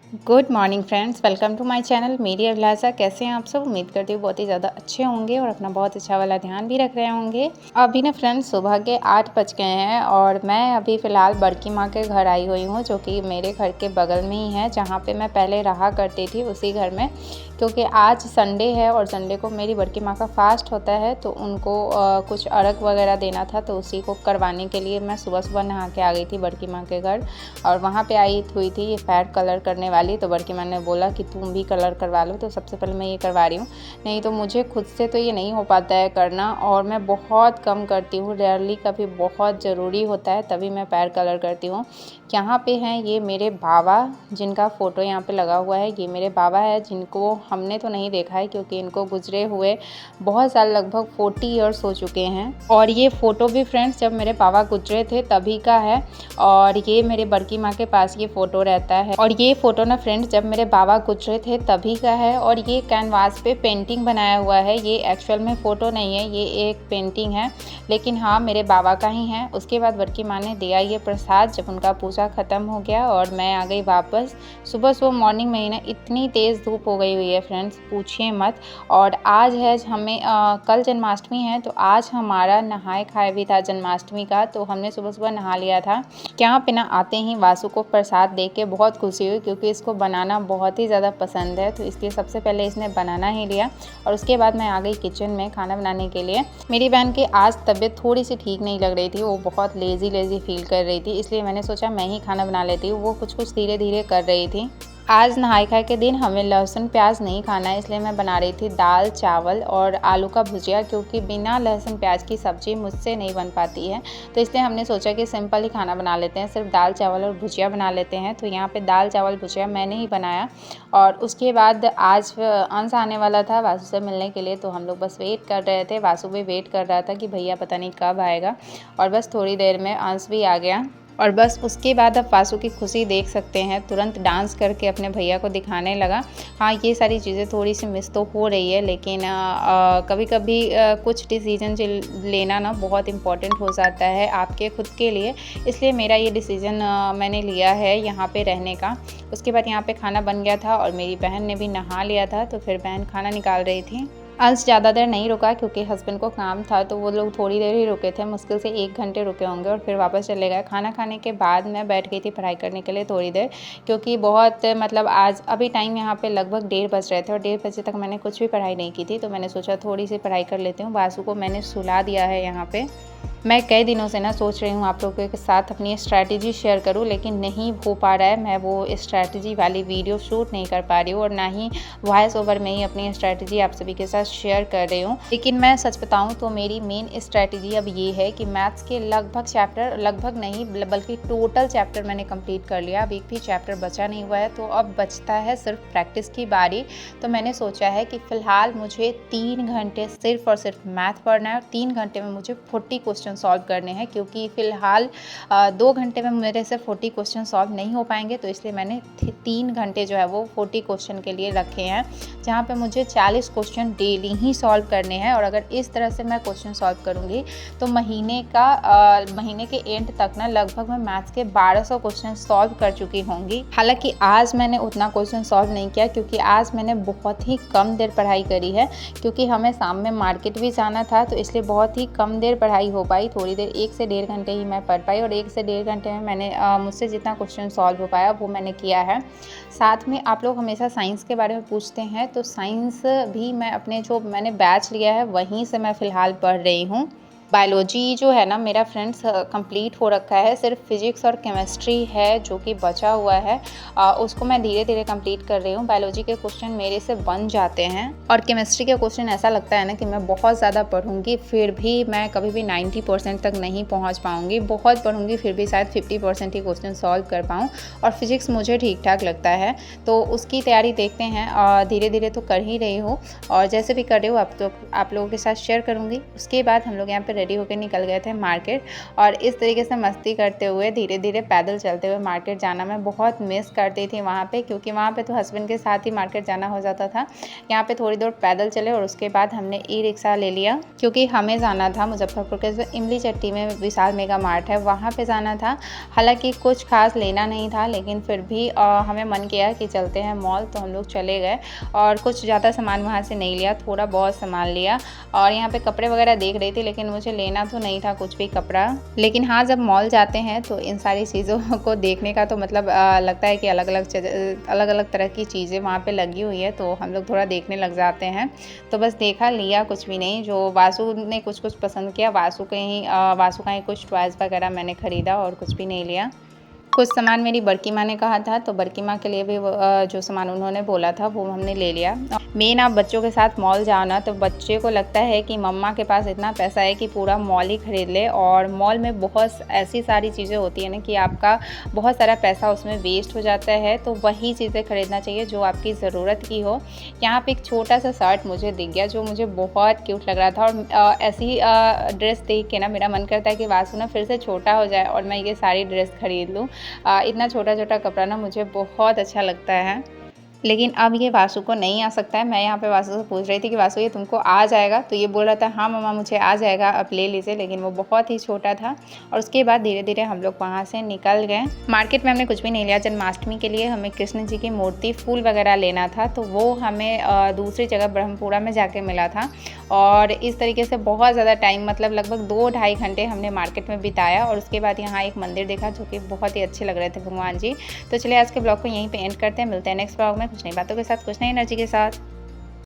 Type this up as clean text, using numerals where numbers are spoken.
Good morning friends, welcome to my channel. मेरी अभिलाषा। कैसे हैं आप सब? उम्मीद करती हूँ बहुत ही ज़्यादा अच्छे होंगे और अपना बहुत अच्छा वाला ध्यान भी रख रहे होंगे। अभी ना फ्रेंड्स सुबह के 8 बज गए हैं और मैं अभी फ़िलहाल बड़की माँ के घर आई हुई हूँ, जो कि मेरे घर के बगल में ही है, जहाँ पे मैं पहले रहा करती थी उसी घर में। क्योंकि आज संडे है और संडे को मेरी बड़की माँ का फास्ट होता है, तो उनको कुछ अर्घ वगैरह देना था, तो उसी को करवाने के लिए मैं सुबह सुबह नहा के आ गई थी बड़की माँ के घर। और वहाँ पे आई हुई थी ये फेयर कलर करने वाली, तो बड़की माँ ने बोला कि तुम भी कलर करवा लो, तो सबसे पहले मैं ये करवा रही हूँ। नहीं तो मुझे खुद से तो ये नहीं हो पाता है करना, और मैं बहुत कम करती हूँ, रेयरली कभी बहुत ज़रूरी होता है तभी मैं पैर कलर करती हूँ। यहाँ पे हैं ये मेरे बाबा, जिनका फ़ोटो यहाँ पे लगा हुआ है। ये मेरे बाबा है, जिनको हमने तो नहीं देखा है क्योंकि इनको गुजरे हुए बहुत साल, लगभग 40 ईयर्स हो चुके हैं। और ये फ़ोटो भी फ्रेंड्स जब मेरे बाबा गुजरे थे तभी का है, और ये मेरे बड़की माँ के पास ये फ़ोटो रहता है। और ये फ़ोटो ना फ्रेंड्स जब मेरे बाबा गुजरे थे तभी का है, और ये कैनवास पे पेंटिंग बनाया हुआ है। ये एक्चुअल में फ़ोटो नहीं है, ये एक पेंटिंग है, लेकिन हाँ मेरे बाबा का ही है। उसके बाद बड़की माँ ने दिया ये प्रसाद जब उनका पूजा ख़त्म हो गया और मैं आ गई वापस। सुबह सुबह मॉर्निंग में ही ना इतनी तेज़ धूप हो गई हुई है फ्रेंड्स, पूछिए मत। और आज है हमें कल जन्माष्टमी है, तो आज हमारा नहाए खाए भी था जन्माष्टमी का, तो हमने सुबह सुबह नहा लिया था। यहाँ पे ना आते ही वासु को प्रसाद दे के बहुत खुशी हुई, क्योंकि इसको बनाना बहुत ही ज़्यादा पसंद है, तो इसलिए सबसे पहले इसने बनाना ही लिया। और उसके बाद मैं आ गई किचन में खाना बनाने के लिए। मेरी बहन की आज तबीयत थोड़ी सी ठीक नहीं लग रही थी, वो बहुत लेज़ी फील कर रही थी, इसलिए मैंने सोचा मैं ही खाना बना लेती हूँ। वो कुछ धीरे धीरे कर रही थी। आज नहाए खाए के दिन हमें लहसुन प्याज नहीं खाना है, इसलिए मैं बना रही थी दाल चावल और आलू का भुजिया, क्योंकि बिना लहसुन प्याज की सब्ज़ी मुझसे नहीं बन पाती है। तो इसलिए हमने सोचा कि सिंपल ही खाना बना लेते हैं, सिर्फ दाल चावल और भुजिया बना लेते हैं। तो यहाँ पे दाल चावल भुजिया मैंने ही बनाया। और उसके बाद आज अंश आने वाला था वासु से मिलने के लिए, तो हम लोग बस वेट कर रहे थे। वासु भी वेट कर रहा था कि भैया पता नहीं कब आएगा, और बस थोड़ी देर में अंश भी आ गया। और बस उसके बाद अब वासु की खुशी देख सकते हैं, तुरंत डांस करके अपने भैया को दिखाने लगा। हाँ ये सारी चीज़ें थोड़ी सी मिस तो हो रही है, लेकिन कभी कभी कुछ डिसीजन लेना ना बहुत इम्पॉर्टेंट हो जाता है आपके खुद के लिए, इसलिए मेरा ये डिसीज़न मैंने लिया है यहाँ पे रहने का। उसके बाद यहाँ पे खाना बन गया था और मेरी बहन ने भी नहा लिया था, तो फिर बहन खाना निकाल रही थी। अंश ज़्यादा देर नहीं रुका क्योंकि हस्बैंड को काम था, तो वो लोग थोड़ी देर ही रुके थे, मुश्किल से 1 घंटे रुके होंगे और फिर वापस चले गए। खाना खाने के बाद मैं बैठ गई थी पढ़ाई करने के लिए थोड़ी देर, क्योंकि बहुत मतलब आज अभी टाइम यहाँ पे लगभग 1:30 बज रहे थे और 1:30 बजे तक मैंने कुछ भी पढ़ाई नहीं की थी, तो मैंने सोचा थोड़ी सी पढ़ाई कर लेती हूँ। वासु को मैंने सुला दिया है यहाँ पर। मैं कई दिनों से ना सोच रही हूँ आप लोगों के साथ अपनी स्ट्रैटेजी शेयर करूँ, लेकिन नहीं हो पा रहा है। मैं वो स्ट्रैटेजी वाली वीडियो शूट नहीं कर पा रही हूँ और ना ही वॉइस ओवर में ही अपनी स्ट्रैटेजी आप सभी के साथ शेयर कर रही हूँ। लेकिन मैं सच बताऊँ तो मेरी मेन स्ट्रैटेजी अब ये है कि मैथ्स के लगभग चैप्टर, लगभग नहीं बल्कि टोटल चैप्टर मैंने कंप्लीट कर लिया। अब एक भी चैप्टर बचा नहीं हुआ है, तो अब बचता है सिर्फ प्रैक्टिस की बारी। तो मैंने सोचा है कि फ़िलहाल मुझे 3 घंटे सिर्फ और सिर्फ मैथ पढ़ना है और 3 घंटे में मुझे 40 क्वेश्चन सॉल्व करने हैं, क्योंकि फ़िलहाल 2 घंटे में मेरे से 40 क्वेश्चन सॉल्व नहीं हो पाएंगे, तो इसलिए मैंने 3 घंटे जो है वो 40 क्वेश्चन के लिए रखे हैं, जहाँ पे मुझे 40 क्वेश्चन डेली ही सॉल्व करने हैं। और अगर इस तरह से मैं क्वेश्चन सॉल्व करूँगी तो महीने के एंड तक ना लगभग मैं मैथ्स के 1200 क्वेश्चन सॉल्व कर चुकी होंगी। हालांकि आज मैंने उतना क्वेश्चन सॉल्व नहीं किया, क्योंकि आज मैंने बहुत ही कम देर पढ़ाई करी है, क्योंकि हमें शाम में मार्केट भी जाना था, तो इसलिए बहुत ही कम देर पढ़ाई हो पाई। थोड़ी देर 1 से 1.5 घंटे ही मैं पढ़ पाई, और 1 से 1.5 घंटे में मैंने मुझसे जितना क्वेश्चन सॉल्व हो पाया वो मैंने किया है। साथ में आप लोग हमेशा साइंस के बारे में पूछते हैं, तो साइंस भी मैं अपने जो मैंने बैच लिया है वहीं से मैं फ़िलहाल पढ़ रही हूँ। बायोलॉजी जो है ना मेरा फ्रेंड्स कंप्लीट हो रखा है, सिर्फ फिजिक्स और केमिस्ट्री है जो कि बचा हुआ है। उसको मैं धीरे धीरे कंप्लीट कर रही हूँ। बायोलॉजी के क्वेश्चन मेरे से बन जाते हैं, और केमिस्ट्री के क्वेश्चन ऐसा लगता है ना कि मैं बहुत ज़्यादा पढ़ूंगी फिर भी मैं कभी भी 90% तक नहीं पहुँच पाऊँगी। बहुत पढ़ूंगी फिर भी शायद 50% ही क्वेश्चन सॉल्व कर पाऊँ, और फिजिक्स मुझे ठीक ठाक लगता है, तो उसकी तैयारी देखते हैं। धीरे धीरे तो कर ही रही हूँ, और जैसे भी कर रही हूँ आप लोगों के साथ शेयर करूँगी। उसके बाद हम लोग यहाँ पर रेडी होकर निकल गए थे मार्केट। और इस तरीके से मस्ती करते हुए धीरे धीरे पैदल चलते हुए मार्केट जाना मैं बहुत मिस करती थी वहाँ पे, क्योंकि वहाँ पे तो हस्बैंड के साथ ही मार्केट जाना हो जाता था। यहाँ पे थोड़ी दूर पैदल चले और उसके बाद हमने ई रिक्शा ले लिया, क्योंकि हमें जाना था मुजफ्फरपुर के जो इमली चट्टी में विशाल मेगा मार्ट है वहाँ पे जाना था। हालांकि कुछ खास लेना नहीं था, लेकिन फिर भी हमें मन किया कि चलते हैं मॉल, तो हम लोग चले गए और कुछ ज़्यादा सामान वहाँ से नहीं लिया, थोड़ा बहुत सामान लिया। और यहाँ पे कपड़े वगैरह देख रही थी, लेकिन मुझे लेना तो नहीं था कुछ भी कपड़ा। लेकिन हाँ, जब मॉल जाते हैं तो इन सारी चीज़ों को देखने का तो मतलब लगता है कि अलग अलग तरह की चीज़ें वहाँ पे लगी हुई है, तो हम लोग थोड़ा देखने लग जाते हैं। तो बस देखा, लिया कुछ भी नहीं। जो वासु ने कुछ पसंद किया, वासु का ही कुछ टॉयज़ वगैरह मैंने ख़रीदा और कुछ भी नहीं लिया। कुछ सामान मेरी बड़की माँ ने कहा था, तो बड़की माँ के लिए भी जो सामान उन्होंने बोला था वो हमने ले लिया। मेन आप बच्चों के साथ मॉल जाओ ना, तो बच्चे को लगता है कि मम्मा के पास इतना पैसा है कि पूरा मॉल ही खरीद ले। और मॉल में बहुत ऐसी सारी चीज़ें होती हैं ना कि आपका बहुत सारा पैसा उसमें वेस्ट हो जाता है। तो वही चीज़ें खरीदना चाहिए जो आपकी ज़रूरत की हो। यहाँ पे एक छोटा सा शर्ट मुझे दिख गया जो मुझे बहुत क्यूट लग रहा था, और ऐसी ड्रेस देख के ना मेरा मन करता है कि वासु ना फिर से छोटा हो जाए और मैं ये सारी ड्रेस खरीद लूँ। इतना छोटा छोटा कपड़ा ना मुझे बहुत अच्छा लगता है। लेकिन अब ये वासु को नहीं आ सकता है। मैं यहाँ पे वासु से पूछ रही थी कि वासु ये तुमको आ जाएगा, तो ये बोल रहा था हाँ मम्मा मुझे आ जाएगा, अब ले लीजिए। लेकिन वो बहुत ही छोटा था। और उसके बाद धीरे धीरे हम लोग वहाँ से निकल गए। मार्केट में हमने कुछ भी नहीं लिया। जन्माष्टमी के लिए हमें कृष्ण जी की मूर्ति, फूल वगैरह लेना था, तो वो हमें दूसरी जगह ब्रह्मपुरा में जाके मिला था। और इस तरीके से बहुत ज़्यादा टाइम, मतलब लगभग 2-2.5 घंटे हमने मार्केट में बिताया। और उसके बाद यहाँ एक मंदिर देखा जो कि बहुत ही अच्छे लग रहे थे भगवान जी। तो चलिए आज के ब्लॉग को यहीं पे एंड करते हैं। मिलते हैं नेक्स्ट ब्लॉग में कुछ नई बातों के साथ, कुछ नई एनर्जी के साथ।